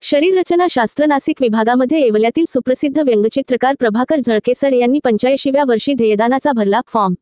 शरीररचना शास्त्र नाशिक विभागामध्ये येवल्यातील सुप्रसिद्ध व्यंगचित्रकार प्रभाकर झळकेसर यांनी 85व्या वर्षी ध्येयदानाचा भरला फॉर्म।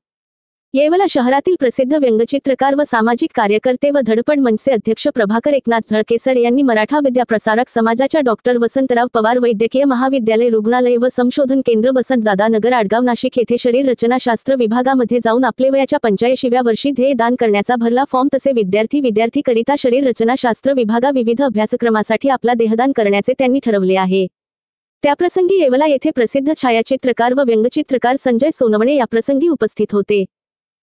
येवला शहरातील प्रसिद्ध व्यंगचित्रकार व सामाजिक कार्यकर्ते व धडपड मंचचे अध्यक्ष प्रभाकर एकनाथ झळकेसर यांनी मराठा विद्याप्रसारक समाजाच्या डॉक्टर वसंतराव पवार वैद्यकीय महाविद्यालय रुग्णालय व संशोधन केंद्र वसंतदादा नगर आडगाव नाशिक येथे शरीररचनाशास्त्र विभागामध्ये जाऊन आपले वयाच्या 85व्या वर्षी ध्येयदान करण्याचा भरला फॉर्म। तसे विद्यार्थी करिता शरीररचनाशास्त्र विभागा विविध अभ्यासक्रमासाठी आपला देहदान करण्याचे त्यांनी ठरवले आहे। त्याप्रसंगी येवला येथे प्रसिद्ध छायाचित्रकार व व्यंगचित्रकार संजय सोनवणे याप्रसंगी उपस्थित होते।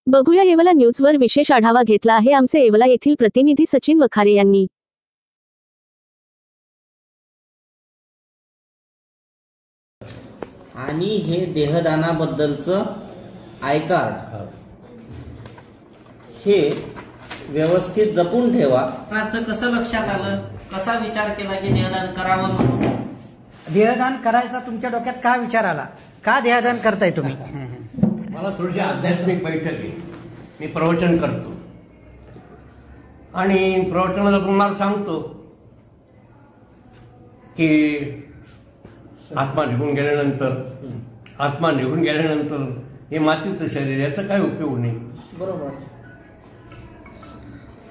बघूया येवला न्यूजवर विशेष आढावा घेतला आहे आमचे येवला येथील प्रतिनिधी सचिन वखारे यांनी। आणि हे देहदानाबद्दलचं आय कार्ड हे व्यवस्थित जपून ठेवा। कसं लक्षात आलं, कसा विचार केला की देहदान करावं म्हणून? देहदान करायचा तुमच्या डोक्यात का विचार आला? का देहदान करताय तुम्ही? मला थोडीशी आध्यात्मिक बैठक आहे, मी प्रवचन करतो आणि प्रवचनाला तुम्हाला सांगतो की आत्मा निघून गेल्यानंतर हे मातीचं शरीर, याचा काय उपयोग नाही। बरोबर।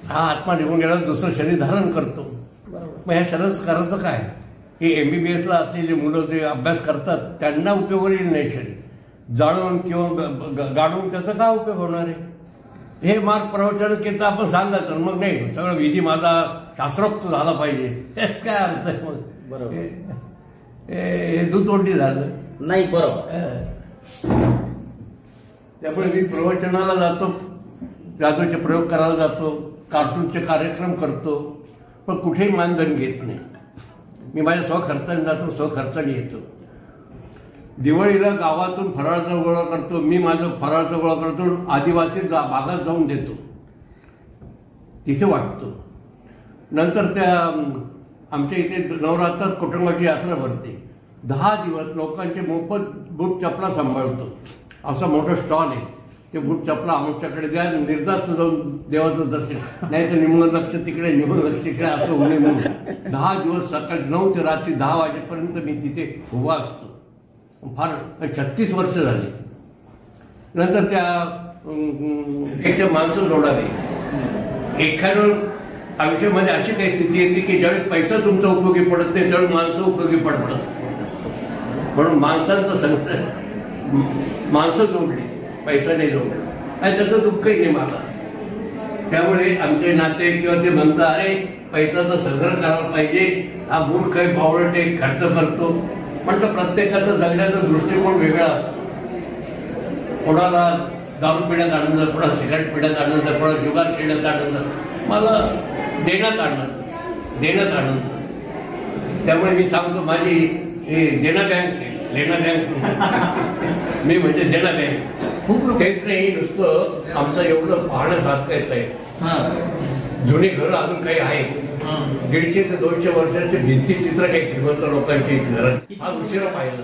हा आत्मा निघून गेल्यावर दुसरं शरीर धारण करतो। मग ह्या शरीराचं करायचं काय? हे MBBS ला असलेले मुलं जे अभ्यास करतात त्यांना उपयोग येईल नाही शरीर जाळून किंवा गाडून त्याचा काय उपयोग होणार आहे? हे मार्ग प्रवचन केलं आपण सांगायचं, मग नाही सगळं विधी माझा शास्त्रोक्त झाला पाहिजे, काय अर्थ आहे? मग बरोबर हे दुतोंडी झालं नाही। बरोबर। त्यामुळे मी प्रवचनाला जातो, जादूचे प्रयोग करायला जातो, कार्टूनचे कार्यक्रम करतो, पण कुठेही मानधन घेत नाही। मी माझ्या स्वखर्चाने जातो, स्वखर्चाने येतो। दिवाळीला गावातून फराळाचा गोळा करतो, मी माझं फराळाचा गोळा करतो, आदिवासी भागात जाऊन देतो, तिथे वाटतो। नंतर त्या आमच्या इथे नवरात्रात कुटुंबाची यात्रा भरते, 10 दिवस लोकांचे मोफत बूट चपला सांभाळतो। असा मोठा स्टॉल आहे, ते बूट चपला आमच्याकडे द्या, निर्धास्त जाऊन देवाचं दर्शन, नाही तर निम्न लक्ष तिकडे निम्न लक्ष इकडे असं होणे म्हणून 10 दिवस सकाळी 9 ते रात्री 10 वाजेपर्यंत मी तिथे उभा असतो। फार 36 वर्ष झाली। नंतर त्या माणसं जोडावी। एखाद्या आयुष्यामध्ये अशी काही स्थिती येते की ज्यावेळेस पैसा तुमचा उपयोगी पडत नाही त्यावेळेस माणसं उपयोगी पडत, म्हणून माणसं जोडली, पैसा नाही जोडला, आणि त्याचं दुःखही नाही मला। त्यामुळे आमचे नाते किंवा ते म्हणतात, अरे पैशाचा संग्रह करायला पाहिजे, हा मूर्ख आहे, बावळट आहे, खर्च करतो। म्हटलं प्रत्येकाचा जगण्याचा दृष्टिकोन वेगळा असतो। कोणाला दारू पिण्यात आनंद, कोणाला सिगारेट पिण्यात आनंद, कोणाला जुगार खेळण्यात आनंद, मला देण्यात आनंद। त्यामुळे मी सांगतो माझी देना बँक आहे, लेना बँक मी म्हणजे देना बँक। खूप तेच नाही, नुसतं आमचं एवढं पाहण्यासारखं आहे। जुनी घर अजून काही आहे, 150 ते 200 वर्षाचे भिंती चित्र काही श्रीमंत लोकांची घर, हा उशिरा पाहिलं।